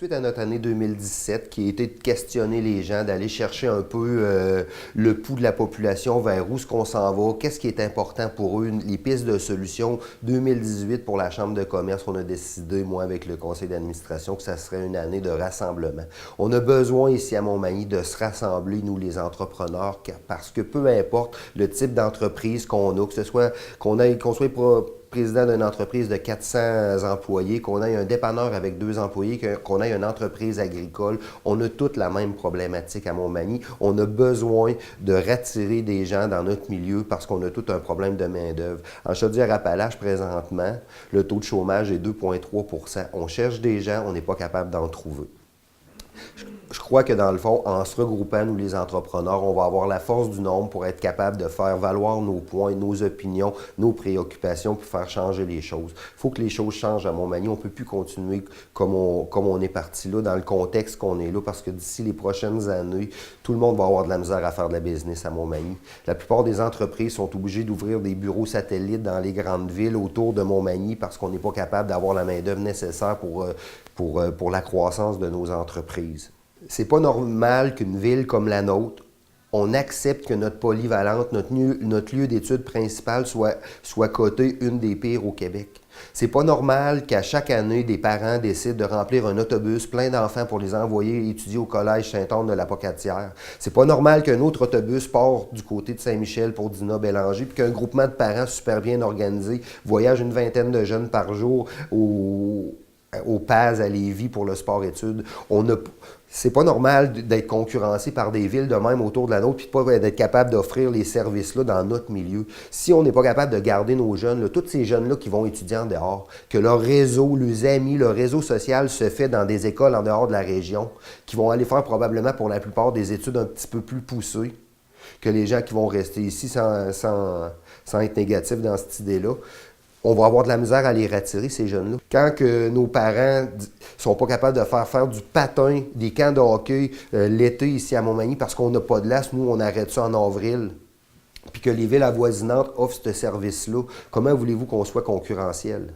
Suite à notre année 2017, qui a été de questionner les gens, d'aller chercher un peu le pouls de la population, vers où est-ce qu'on s'en va, qu'est-ce qui est important pour eux, les pistes de solutions. 2018, pour la Chambre de commerce, on a décidé, moi, avec le conseil d'administration, que ça serait une année de rassemblement. On a besoin ici à Montmagny de se rassembler, nous, les entrepreneurs, parce que peu importe le type d'entreprise qu'on a, que ce soit qu'on soit président d'une entreprise de 400 employés, qu'on ait un dépanneur avec 2 employés, qu'on ait une entreprise agricole, on a toute la même problématique à Montmagny. On a besoin de rattirer des gens dans notre milieu parce qu'on a tout un problème de main-d'œuvre. En Chaudière-Appalaches, présentement, le taux de chômage est 2,3 %. On cherche des gens, on n'est pas capable d'en trouver. Je crois que dans le fond, en se regroupant, nous les entrepreneurs, on va avoir la force du nombre pour être capable de faire valoir nos points, nos opinions, nos préoccupations, pour faire changer les choses. Il faut que les choses changent à Montmagny. On ne peut plus continuer comme on est parti là, dans le contexte qu'on est là, parce que d'ici les prochaines années, tout le monde va avoir de la misère à faire de la business à Montmagny. La plupart des entreprises sont obligées d'ouvrir des bureaux satellites dans les grandes villes autour de Montmagny parce qu'on n'est pas capable d'avoir la main-d'œuvre nécessaire pour la croissance de nos entreprises. C'est pas normal qu'une ville comme la nôtre, on accepte que notre polyvalente, notre lieu d'études principal soit coté une des pires au Québec. C'est pas normal qu'à chaque année, des parents décident de remplir un autobus plein d'enfants pour les envoyer étudier au collège Saint-Anne de la Pocatière. C'est pas normal qu'un autre autobus part du côté de Saint-Michel pour Dina Bélanger, puis qu'un groupement de parents super bien organisé voyage une vingtaine de jeunes par jour au PAS à Lévis pour le sport-études. C'est pas normal d'être concurrencé par des villes de même autour de la nôtre, puis de pas d'être capable d'offrir les services-là dans notre milieu. Si on n'est pas capable de garder nos jeunes, là, tous ces jeunes-là qui vont étudier en dehors, que leur réseau, leurs amis, leur réseau social se fait dans des écoles en dehors de la région, qui vont aller faire probablement pour la plupart des études un petit peu plus poussées que les gens qui vont rester ici sans être négatifs dans cette idée-là. On va avoir de la misère à les rattirer, ces jeunes-là. Quand que nos parents sont pas capables de faire du patin, des camps de hockey l'été ici à Montmagny parce qu'on n'a pas de glace, nous, on arrête ça en avril, puis que les villes avoisinantes offrent ce service-là, comment voulez-vous qu'on soit concurrentiel?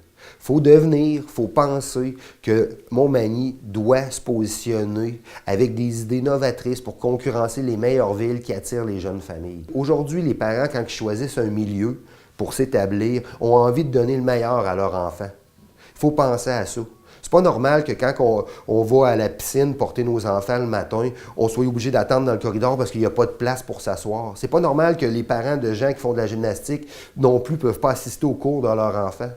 Il faut penser que Montmagny doit se positionner avec des idées novatrices pour concurrencer les meilleures villes qui attirent les jeunes familles. Aujourd'hui, les parents, quand ils choisissent un milieu pour s'établir, ont envie de donner le meilleur à leurs enfants. Il faut penser à ça. C'est pas normal que quand on va à la piscine porter nos enfants le matin, on soit obligé d'attendre dans le corridor parce qu'il n'y a pas de place pour s'asseoir. C'est pas normal que les parents de gens qui font de la gymnastique non plus ne peuvent pas assister aux cours de leur enfant.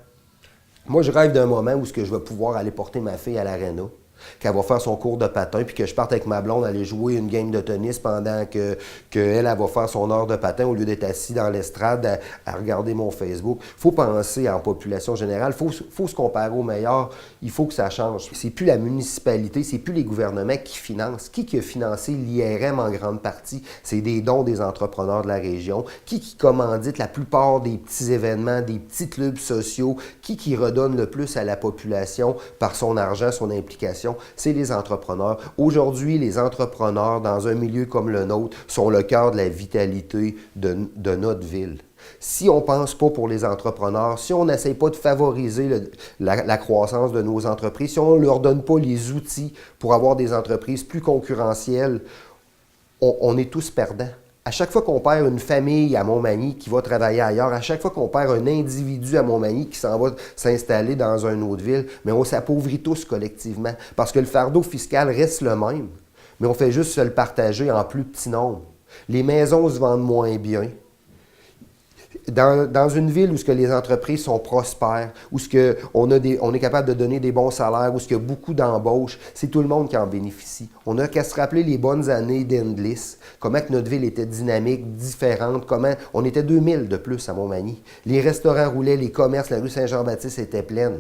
Moi, je rêve d'un moment où je vais pouvoir aller porter ma fille à l'aréna, qu'elle va faire son cours de patin, puis que je parte avec ma blonde aller jouer une game de tennis pendant qu'elle va faire son heure de patin au lieu d'être assis dans l'estrade à regarder mon Facebook. Il faut penser en population générale, il faut se comparer au meilleur, il faut que ça change. C'est plus la municipalité, c'est plus les gouvernements qui financent. Qui a financé l'IRM en grande partie? C'est des dons des entrepreneurs de la région. Qui commandite la plupart des petits événements, des petits clubs sociaux? Qui redonne le plus à la population par son argent, son implication? C'est les entrepreneurs. Aujourd'hui, les entrepreneurs, dans un milieu comme le nôtre, sont le cœur de la vitalité de notre ville. Si on ne pense pas pour les entrepreneurs, si on n'essaie pas de favoriser la croissance de nos entreprises, si on ne leur donne pas les outils pour avoir des entreprises plus concurrentielles, on est tous perdants. À chaque fois qu'on perd une famille à Montmagny qui va travailler ailleurs, à chaque fois qu'on perd un individu à Montmagny qui s'en va s'installer dans une autre ville, mais on s'appauvrit tous collectivement parce que le fardeau fiscal reste le même, mais on fait juste se le partager en plus petit nombre. Les maisons se vendent moins bien. Dans une ville où les entreprises sont prospères, où on est capable de donner des bons salaires, où il y a beaucoup d'embauches, c'est tout le monde qui en bénéficie. On n'a qu'à se rappeler les bonnes années d'Endless, comment que notre ville était dynamique, différente, comment on était 2000 de plus à Montmagny. Les restaurants roulaient, les commerces, la rue Saint-Jean-Baptiste était pleine.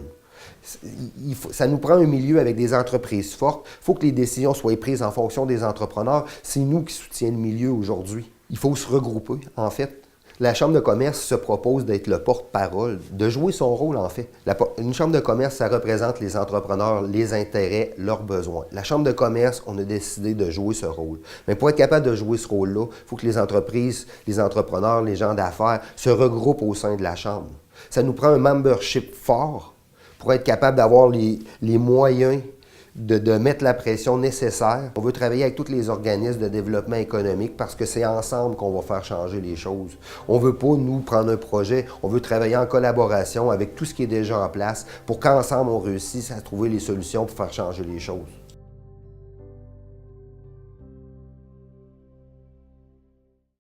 Ça nous prend un milieu avec des entreprises fortes. Il faut que les décisions soient prises en fonction des entrepreneurs. C'est nous qui soutiennent le milieu aujourd'hui. Il faut se regrouper, en fait. La Chambre de commerce se propose d'être le porte-parole, de jouer son rôle en fait. Une Chambre de commerce, ça représente les entrepreneurs, les intérêts, leurs besoins. La Chambre de commerce, on a décidé de jouer ce rôle. Mais pour être capable de jouer ce rôle-là, il faut que les entreprises, les entrepreneurs, les gens d'affaires se regroupent au sein de la Chambre. Ça nous prend un membership fort pour être capable d'avoir les moyens de mettre la pression nécessaire. On veut travailler avec tous les organismes de développement économique parce que c'est ensemble qu'on va faire changer les choses. On ne veut pas, nous, prendre un projet, on veut travailler en collaboration avec tout ce qui est déjà en place pour qu'ensemble, on réussisse à trouver les solutions pour faire changer les choses.